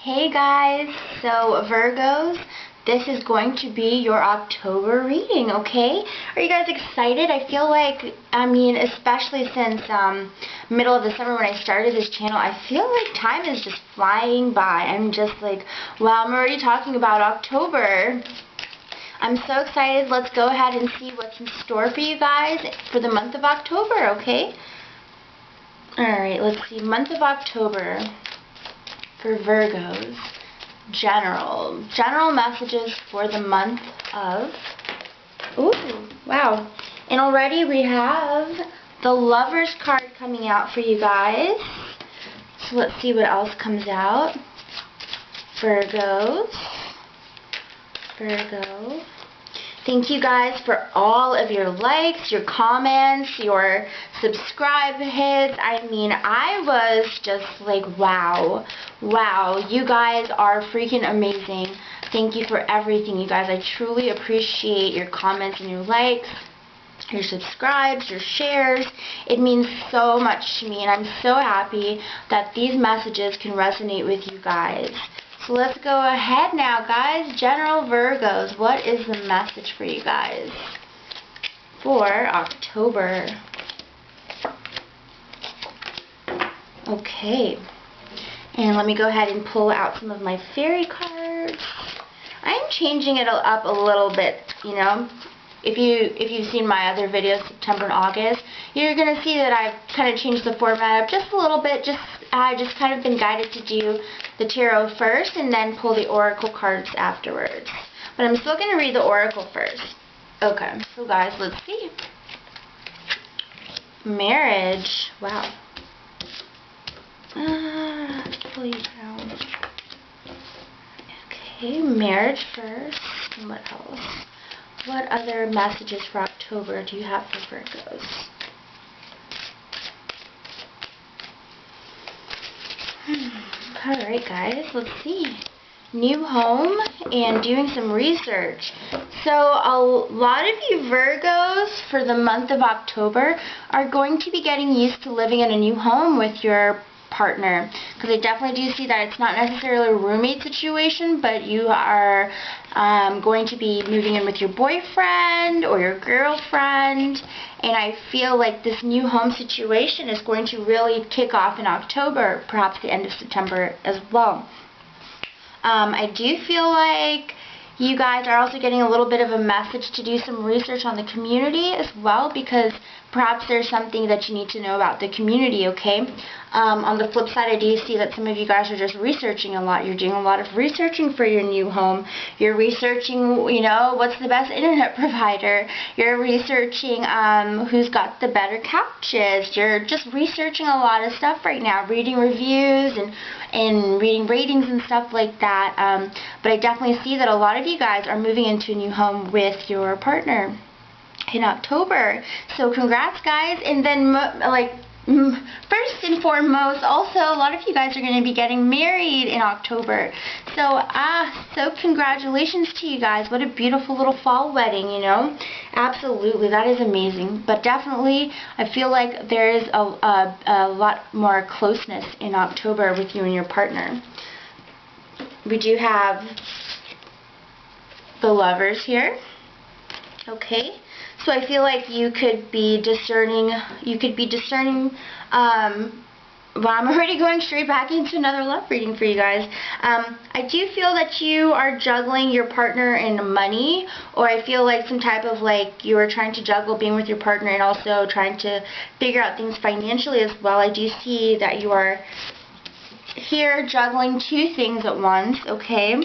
Hey guys, so Virgos, this is going to be your October reading, okay? Are you guys excited? I feel like, especially since middle of the summer when I started this channel, I feel like time is just flying by. I'm just like, wow, I'm already talking about October. I'm so excited. Let's go ahead and see what's in store for you guys for the month of October, okay? Alright, let's see, month of October. For Virgos, general messages for the month of, ooh, wow, and already we have the Lovers card coming out for you guys, so let's see what else comes out. Virgo, thank you guys for all of your likes, your comments, your subscribe hits. I was just like, wow, you guys are freaking amazing. Thank you for everything, you guys. I truly appreciate your comments and your likes, your subscribes, your shares. It means so much to me, and I'm so happy that these messages can resonate with you guys. So let's go ahead now, guys. General Virgos, what is the message for you guys for October? Okay, and let me go ahead and pull out some of my fairy cards. I'm changing it up a little bit, you know. If you've seen my other videos, September and August, you're gonna see that I've kind of changed the format up just a little bit. I just kind of been guided to do the tarot first and then pull the oracle cards afterwards. But I'm still gonna read the oracle first. Okay, so guys, let's see. Marriage. Wow. Pull you down. Okay, marriage first. And what else? What other messages for October do you have for Virgos? Alright guys, let's see. New home and doing some research. So a lot of you Virgos for the month of October are going to be getting used to living in a new home with your partner, because I definitely do see that it's not necessarily a roommate situation, but you are going to be moving in with your boyfriend or your girlfriend, and I feel like this new home situation is going to really kick off in October, perhaps the end of September as well. I do feel like you guys are also getting a little bit of a message to do some research on the community as well, because perhaps there's something that you need to know about the community, okay? On the flip side, I do see that some of you guys are just researching a lot. You're doing a lot of researching for your new home. You're researching, you know, what's the best internet provider. You're researching who's got the better couches. You're just researching a lot of stuff right now, reading reviews and reading ratings and stuff like that. But I definitely see that a lot of you guys are moving into a new home with your partner in October. So congrats, guys. And then first and foremost, also a lot of you guys are going to be getting married in October. So congratulations to you guys. What a beautiful little fall wedding, you know. Absolutely, that is amazing. But definitely I feel like there is a lot more closeness in October with you and your partner. We do have the Lovers here. Okay. So I feel like you could be discerning, well, I'm already going straight back into another love reading for you guys. I do feel that you are juggling your partner and money, or I feel like some type of you are trying to juggle being with your partner and also trying to figure out things financially as well. I do see that you are here juggling two things at once, okay?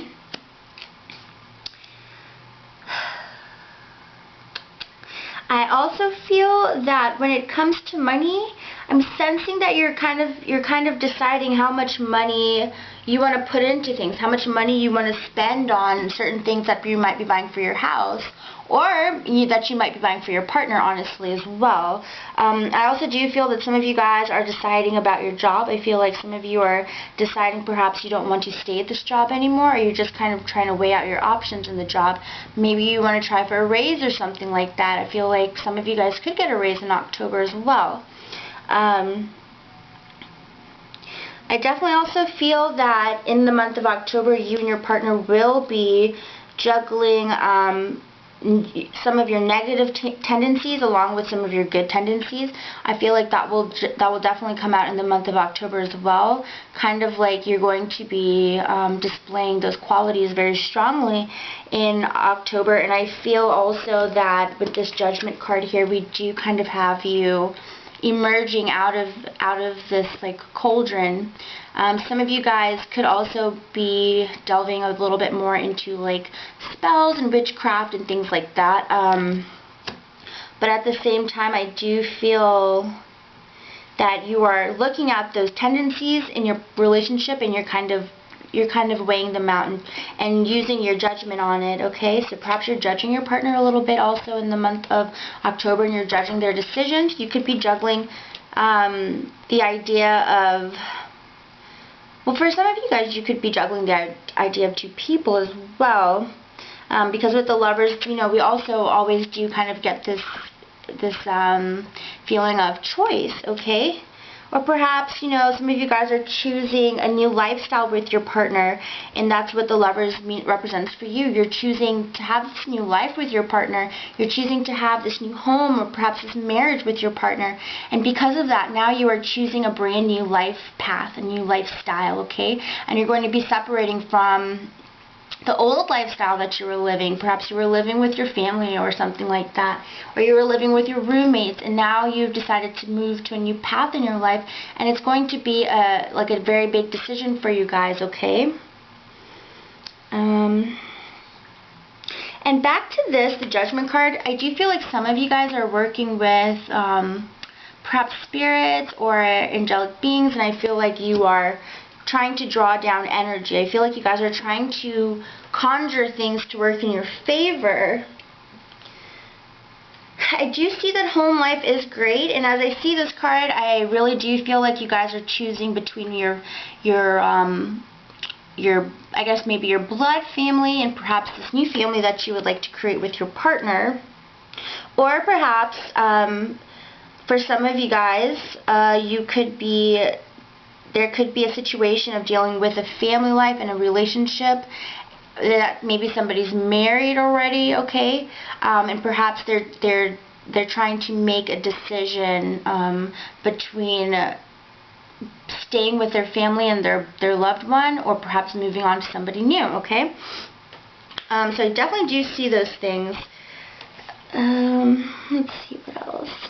I also feel that when it comes to money, I'm sensing that you're kind of deciding how much money you want to put into things, how much money you want to spend on certain things that you might be buying for your house, or that you might be buying for your partner, honestly, as well. I also do feel that some of you guys are deciding about your job. I feel like some of you are deciding perhaps you don't want to stay at this job anymore, or you're just kind of trying to weigh out your options in the job. Maybe you want to try for a raise or something like that. I feel like some of you guys could get a raise in October as well. I definitely also feel that in the month of October, you and your partner will be juggling some of your negative tendencies along with some of your good tendencies. I feel like that will definitely come out in the month of October as well. Kind of like you're going to be displaying those qualities very strongly in October. And I feel also that with this Judgment card here, we do kind of have you emerging out of this like cauldron. Some of you guys could also be delving a little bit more into like spells and witchcraft and things like that. But at the same time, I do feel that you are looking at those tendencies in your relationship and you're kind of weighing them out and using your judgment on it, okay? So perhaps you're judging your partner a little bit also in the month of October, and you're judging their decisions. You could be juggling the idea of, well, for some of you guys, you could be juggling the idea of two people as well, because with the Lovers, you know, we also always do kind of get this feeling of choice, okay? Or perhaps, you know, some of you guys are choosing a new lifestyle with your partner, and that's what the Lovers represents for you. You're choosing to have this new life with your partner. You're choosing to have this new home or perhaps this marriage with your partner. And because of that, now you are choosing a brand new life path, a new lifestyle, okay? And you're going to be separating from the old lifestyle that you were living. Perhaps you were living with your family or something like that, or you were living with your roommates, and now you've decided to move to a new path in your life, and it's going to be like a very big decision for you guys, okay? And back to this, the Judgment card, I do feel like some of you guys are working with perhaps spirits or angelic beings, and I feel like you are trying to draw down energy. I feel like you guys are trying to conjure things to work in your favor. I do see that home life is great, and as I see this card, I really do feel like you guys are choosing between your I guess maybe your blood family and perhaps this new family that you would like to create with your partner. Or perhaps for some of you guys, there could be a situation of dealing with a family life and a relationship that maybe somebody's married already, okay? And perhaps they're trying to make a decision between staying with their family and their loved one, or perhaps moving on to somebody new, okay? So I definitely do see those things. Let's see what else.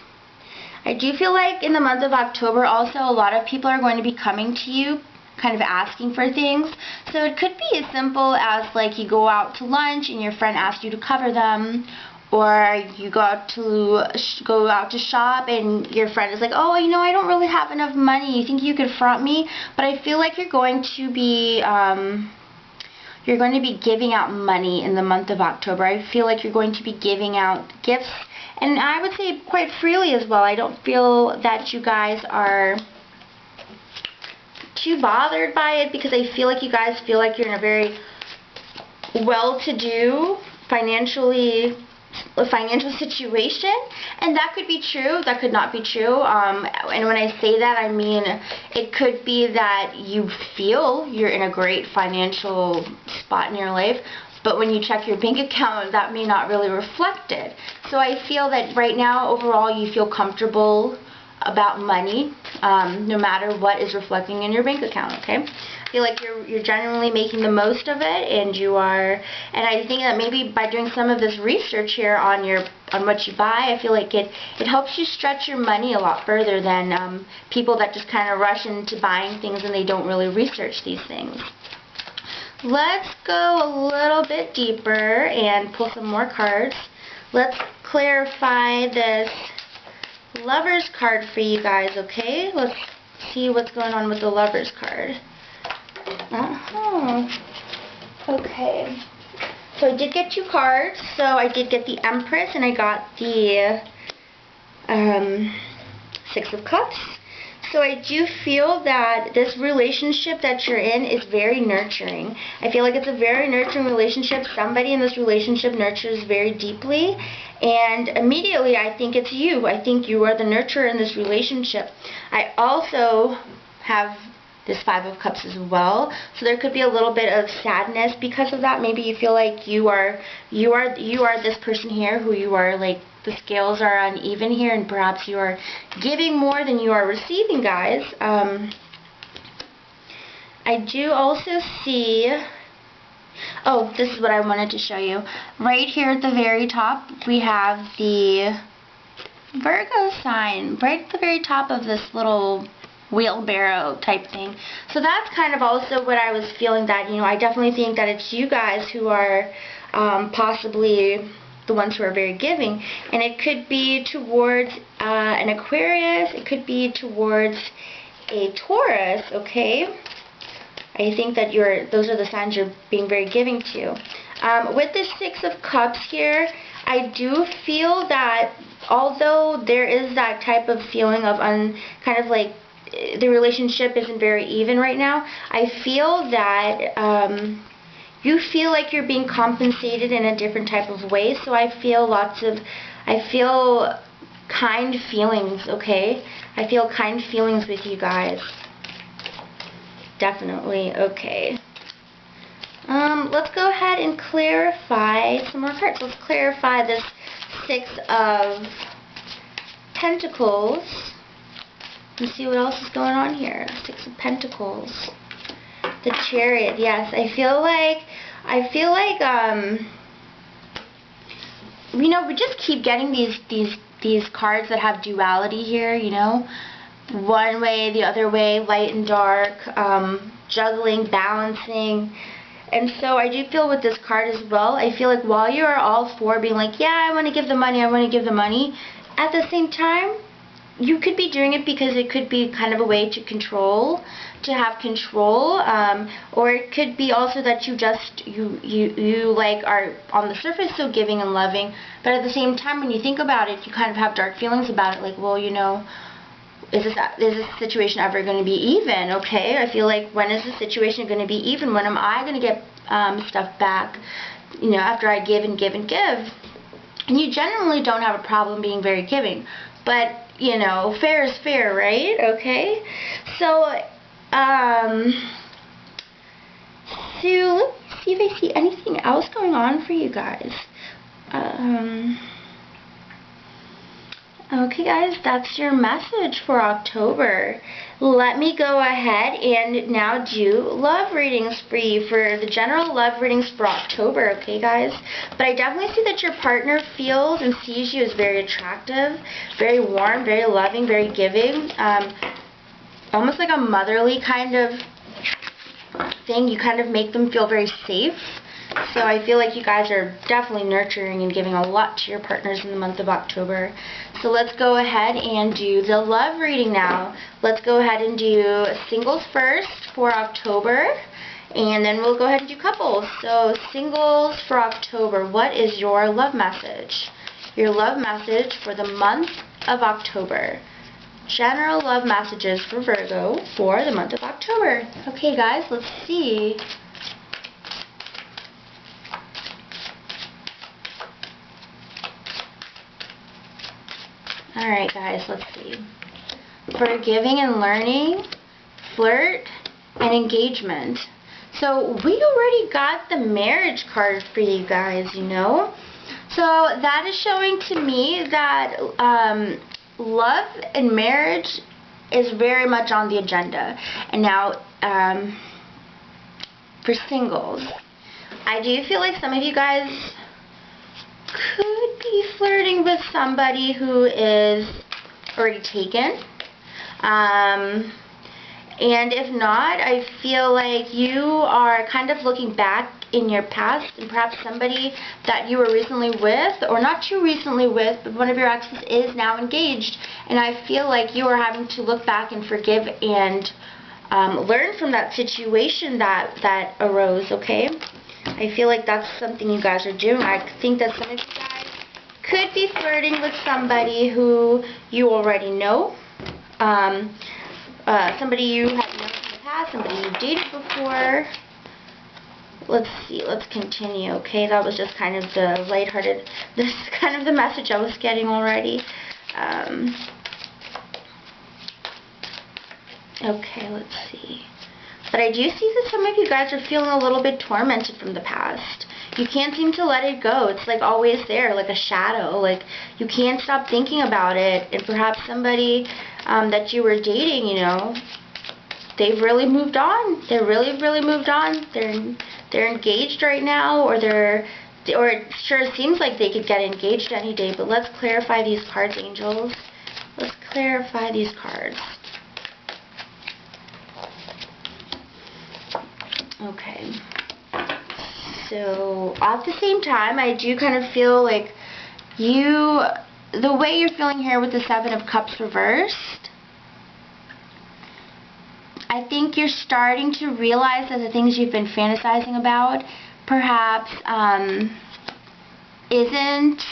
I do feel like in the month of October also a lot of people are going to be coming to you kind of asking for things. So it could be as simple as like you go out to lunch and your friend asks you to cover them, or you go out to shop and your friend is like, oh, you know, I don't really have enough money. You think you could front me? But I feel like you're going to be giving out money in the month of October. I feel like you're going to be giving out gifts. And I would say quite freely as well. I don't feel that you guys are too bothered by it, because I feel like you guys feel like you're in a very well-to-do financial situation. And that could be true. That could not be true. And when I say that, I mean it could be that you feel you're in a great financial spot in your life, but when you check your bank account, that may not really reflect it. So I feel that right now, overall, you feel comfortable about money, no matter what is reflecting in your bank account, okay? I feel like you're genuinely making the most of it, and you are, and I think that maybe by doing some of this research here on what you buy, I feel like it helps you stretch your money a lot further than people that just kind of rush into buying things and they don't really research these things. Let's go a little bit deeper and pull some more cards. Let's clarify this Lovers card for you guys, okay? Let's see what's going on with the Lovers card. Okay. So I did get two cards. So I did get the Empress and I got the Six of Cups. So I do feel that this relationship that you're in is very nurturing. I feel like it's a very nurturing relationship. Somebody in this relationship nurtures very deeply. And immediately I think it's you. I think you are the nurturer in this relationship. I also have this Five of Cups as well. So there could be a little bit of sadness because of that. Maybe you feel like you are this person here who you are like, the scales are uneven here, and perhaps you are giving more than you are receiving, guys. I do also see, oh, this is what I wanted to show you. Right here at the very top, we have the Virgo sign, right at the very top of this little wheelbarrow type thing. So that's kind of also what I was feeling, that, you know, I definitely think that it's you guys who are possibly the ones who are very giving, and it could be towards an Aquarius, it could be towards a Taurus, okay? I think that those are the signs you're being very giving to. With the Six of Cups here, I do feel that although there is that type of feeling of kind of like the relationship isn't very even right now, I feel that you feel like you're being compensated in a different type of way. So I feel kind feelings, okay? I feel kind feelings with you guys. Definitely. Okay. Let's go ahead and clarify some more cards. Let's clarify this Six of Pentacles. Let's see what else is going on here. Six of Pentacles. The Chariot. Yes, I feel like you know, we just keep getting these cards that have duality here, you know. One way, the other way, light and dark, juggling, balancing. And so I do feel with this card as well, I feel like while you are all for being like, yeah, I want to give the money, I want to give the money, at the same time, you could be doing it because it could be kind of a way to control, to have control, or it could be also that you like are on the surface so giving and loving, but at the same time when you think about it, you kind of have dark feelings about it, like, well, you know, is this situation ever going to be even? Okay, I feel like, when is the situation going to be even? When am I going to get stuff back, you know, after I give and give and give? And you generally don't have a problem being very giving, but, you know, fair is fair, right? Okay, so let me see if I see anything else going on for you guys. Okay, guys, that's your message for October. Let me go ahead and now do love readings for you, for the general love readings for October, okay, guys? But I definitely see that your partner feels and sees you as very attractive, very warm, very loving, very giving, almost like a motherly kind of thing. You kind of make them feel very safe. So I feel like you guys are definitely nurturing and giving a lot to your partners in the month of October. So let's go ahead and do the love reading now. Let's go ahead and do singles first for October, and then we'll go ahead and do couples. So singles for October, what is your love message? Your love message for the month of October. General love messages for Virgo for the month of October. Okay, guys, let's see. Alright, guys, let's see. Forgiving and learning, flirt, and engagement. So we already got the marriage card for you guys, you know. So that is showing to me that love and marriage is very much on the agenda. And now, for singles, I do feel like some of you guys could be flirting with somebody who is already taken. And if not, I feel like you are kind of looking back in your past, and perhaps somebody that you were recently with, or not too recently with, but one of your exes is now engaged, and I feel like you are having to look back and forgive and learn from that situation that arose, okay? I feel like that's something you guys are doing. I think that some of you guys could be flirting with somebody who you already know. Somebody you have known in the past, somebody you dated before. Let's see, let's continue, okay? That was just kind of the lighthearted, this is kind of the message I was getting already. Okay, let's see. But I do see that some of you guys are feeling a little bit tormented from the past. You can't seem to let it go. It's like always there, like a shadow. Like you can't stop thinking about it. And perhaps somebody that you were dating, you know, they've really moved on. They're really moved on. They're engaged right now, or it sure seems like they could get engaged any day. But let's clarify these cards, angels. Let's clarify these cards. Okay. So at the same time, I do kind of feel like the way you're feeling here with the Seven of Cups reversed, I think you're starting to realize that the things you've been fantasizing about perhaps isn't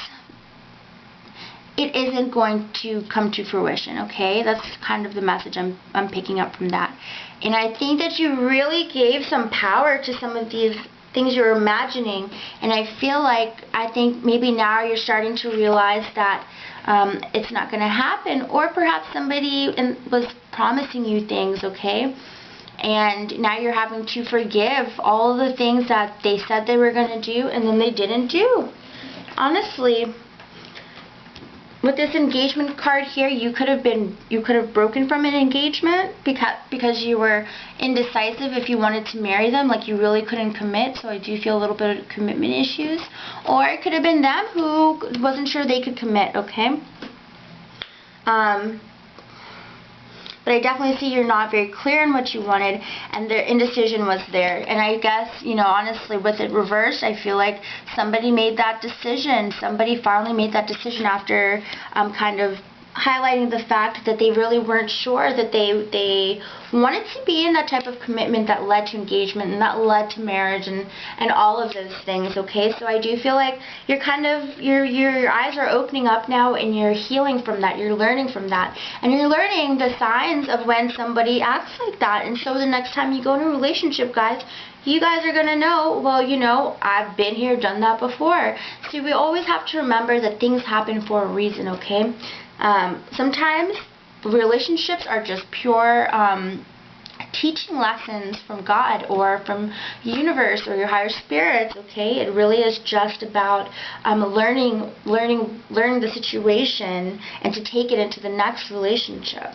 going to come to fruition, okay? That's kind of the message I'm picking up from that. And I think that you really gave some power to some of these things you were imagining, and I think maybe now you're starting to realize that it's not going to happen, or perhaps somebody was promising you things, okay? And now you're having to forgive all of the things that they said they were going to do and then they didn't do. Honestly, with this engagement card here, you could have broken from an engagement because you were indecisive if you wanted to marry them, like you really couldn't commit. So I do feel a little bit of commitment issues, or it could have been them who wasn't sure they could commit. Okay. But I definitely see you're not very clear on what you wanted, and the indecision was there. And I guess, you know, honestly, with it reversed, I feel like somebody made that decision. Somebody finally made that decision after kind of highlighting the fact that they really weren't sure that they wanted to be in that type of commitment that led to engagement and that led to marriage and all of those things, okay? So I do feel like you're kind of, your eyes are opening up now, and you're healing from that. You're learning from that. And you're learning the signs of when somebody acts like that. And so the next time you go in a relationship, guys, you guys are going to know, well, you know, I've been here, done that before. So we always have to remember that things happen for a reason, okay? Sometimes relationships are just pure teaching lessons from God or from the universe or your higher spirits, okay? It really is just about learning the situation and to take it into the next relationship.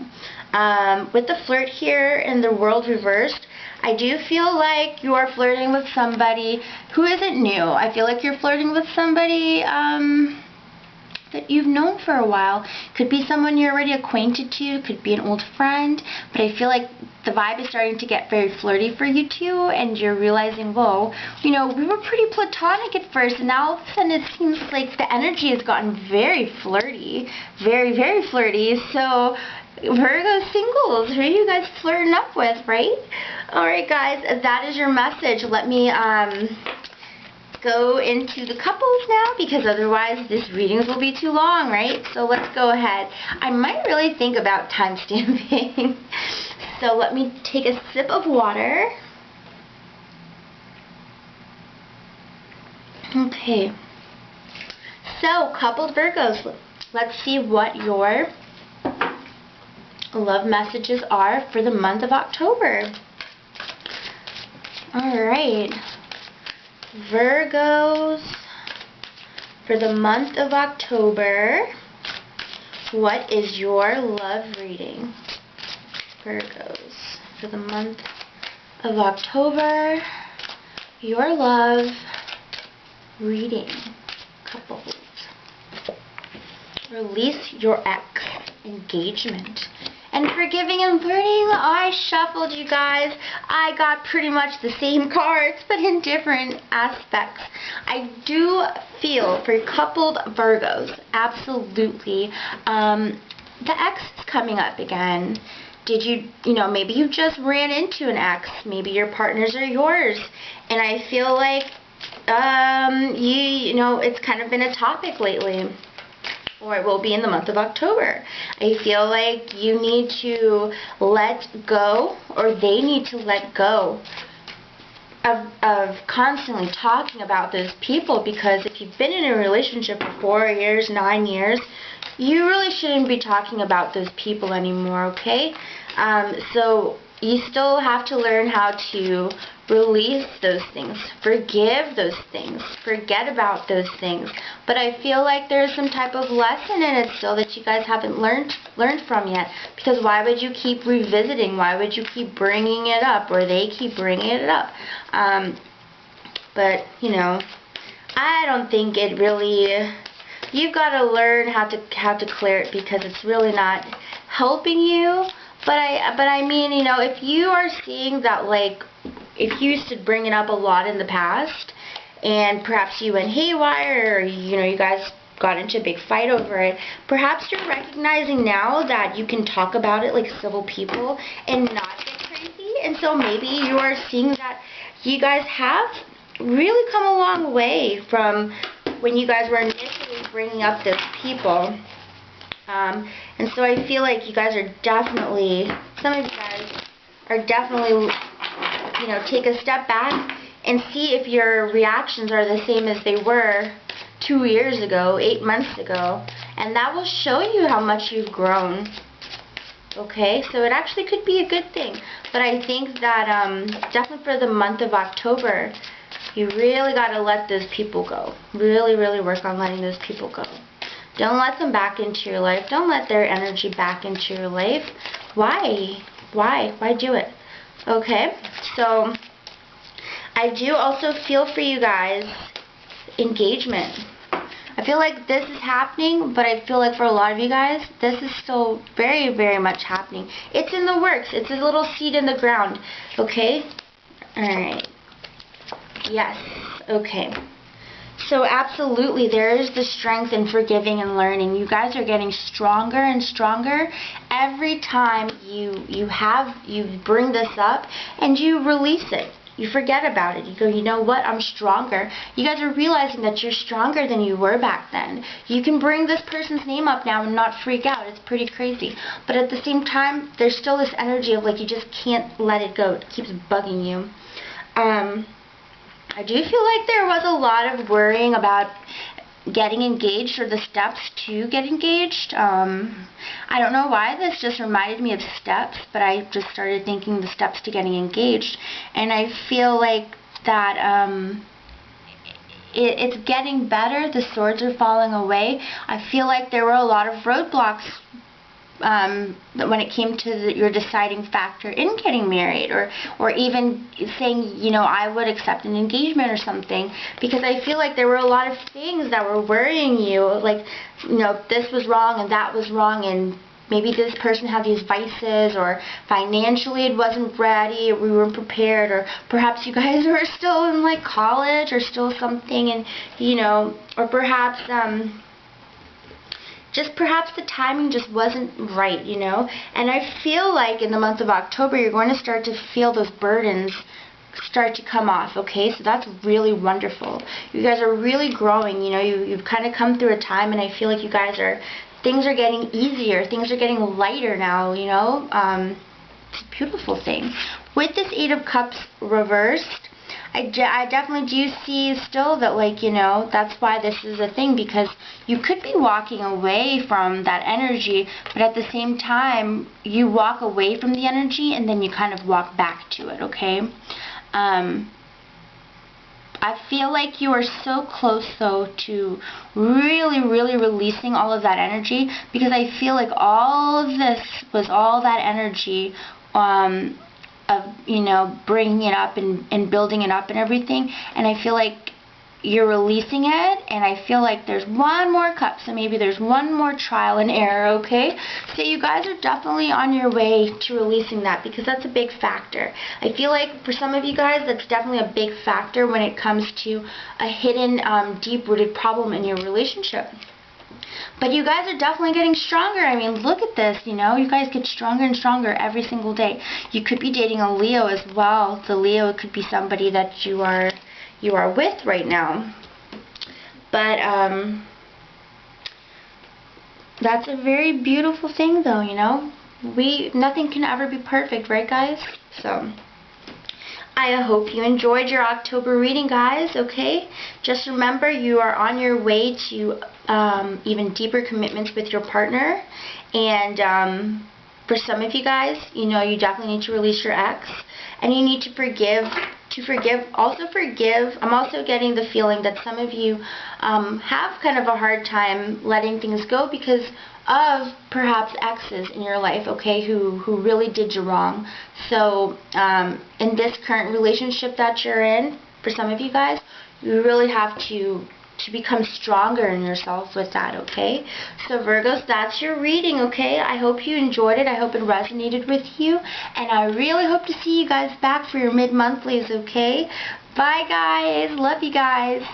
With the flirt here and the world reversed, I do feel like you are flirting with somebody who isn't new. I feel like you're flirting with somebody that you've known for a while. Could be someone you're already acquainted to, could be an old friend, but I feel like the vibe is starting to get very flirty for you two, and you're realizing, whoa, you know, we were pretty platonic at first, and now all of a sudden it seems like the energy has gotten very flirty, very, very flirty. So Virgo singles, who are you guys flirting up with, right? Alright guys, that is your message. Let me go into the couples now, because otherwise this readings will be too long, right? So let's go ahead. I might really think about time stamping. So let me take a sip of water. Okay. So, coupled Virgos, let's see what your love messages are for the month of October. Alright. Virgos, for the month of October, what is your love reading? Virgos, for the month of October, your love reading. Couples. Release your ex. Engagement. And forgiving and flirting, I shuffled, you guys. I got pretty much the same cards, but in different aspects. I do feel for coupled Virgos, absolutely, the ex is coming up again. Did you know, maybe you just ran into an ex. Maybe your partners are yours. And I feel like, you know, it's kind of been a topic lately. Or it will be in the month of October. I feel like you need to let go, or they need to let go of constantly talking about those people, because if you've been in a relationship for 4 years, 9 years, you really shouldn't be talking about those people anymore, okay? So you still have to learn how to release those things, forgive those things, forget about those things. But I feel like there's some type of lesson in it still that you guys haven't learned from yet. Because why would you keep revisiting? Why would you keep bringing it up, or they keep bringing it up? But you know, I don't think it really. You've got to learn how to clear it, because it's really not helping you. But I mean, you know, if you are seeing that, like, if you used to bring it up a lot in the past, and perhaps you went haywire, or, you know, you guys got into a big fight over it, perhaps you're recognizing now that you can talk about it like civil people and not get crazy. And so maybe you are seeing that you guys have really come a long way from when you guys were initially bringing up those people. And so I feel like you guys are definitely, some of you guys are definitely, you know, take a step back and see if your reactions are the same as they were 2 years ago, 8 months ago, and that will show you how much you've grown. Okay, so it actually could be a good thing. But I think that definitely for the month of October, you really got to let those people go. Really, really work on letting those people go. Don't let them back into your life. Don't let their energy back into your life. Why? Why? Why do it? Okay, so I do also feel for you guys engagement. I feel like this is happening, but I feel like for a lot of you guys, this is still very, very much happening. It's in the works. It's a little seed in the ground. Okay? Alright. Yes. Okay. So absolutely, there is the strength in forgiving and learning. You guys are getting stronger and stronger every time you bring this up and you release it. You forget about it. You go, you know what, I'm stronger. You guys are realizing that you're stronger than you were back then. You can bring this person's name up now and not freak out. It's pretty crazy. But at the same time, there's still this energy of like you just can't let it go. It keeps bugging you. I do feel like there was a lot of worrying about getting engaged or the steps to get engaged. I don't know why this just reminded me of steps, but I just started thinking the steps to getting engaged, and I feel like that it's getting better. The swords are falling away. I feel like there were a lot of roadblocks when it came to your deciding factor in getting married, or even saying, you know, I would accept an engagement or something, because I feel like there were a lot of things that were worrying you, like, you know, this was wrong and that was wrong, and maybe this person had these vices, or financially it wasn't ready, or we weren't prepared, or perhaps you guys were still in like college or still something, and you know, or perhaps perhaps the timing just wasn't right, you know. And I feel like in the month of October, you're going to start to feel those burdens start to come off, okay? So that's really wonderful. You guys are really growing, you know. You've kind of come through a time, and I feel like you guys are, things are getting easier. Things are getting lighter now, you know. It's a beautiful thing. With this 8 of Cups reversed, I definitely do see still that, like, you know, that's why this is a thing, because you could be walking away from that energy, but at the same time, you walk away from the energy and then you kind of walk back to it, okay? I feel like you are so close, though, to really, really releasing all of that energy, because I feel like all of this was all that energy of, you know, bringing it up and building it up and everything, and I feel like you're releasing it, and I feel like there's one more cup, so maybe there's one more trial and error, okay? So you guys are definitely on your way to releasing that, because that's a big factor. I feel like for some of you guys, that's definitely a big factor when it comes to a hidden, deep-rooted problem in your relationship. But you guys are definitely getting stronger. I mean, look at this, you know. You guys get stronger and stronger every single day. You could be dating a Leo as well. The Leo could be somebody that you are with right now. But that's a very beautiful thing, though, you know. Nothing can ever be perfect, right, guys? So I hope you enjoyed your October reading, guys, okay? Just remember, you are on your way to even deeper commitments with your partner, and For some of you guys, you know you definitely need to release your ex, and you need to forgive. Also forgive. I'm also getting the feeling that some of you have kind of a hard time letting things go because of perhaps exes in your life, okay, who really did you wrong. So in this current relationship that you're in, for some of you guys, you really have to become stronger in yourself with that, okay? So Virgos, that's your reading, okay? I hope you enjoyed it. I hope it resonated with you. And I really hope to see you guys back for your mid-monthlies, okay? Bye, guys. Love you guys.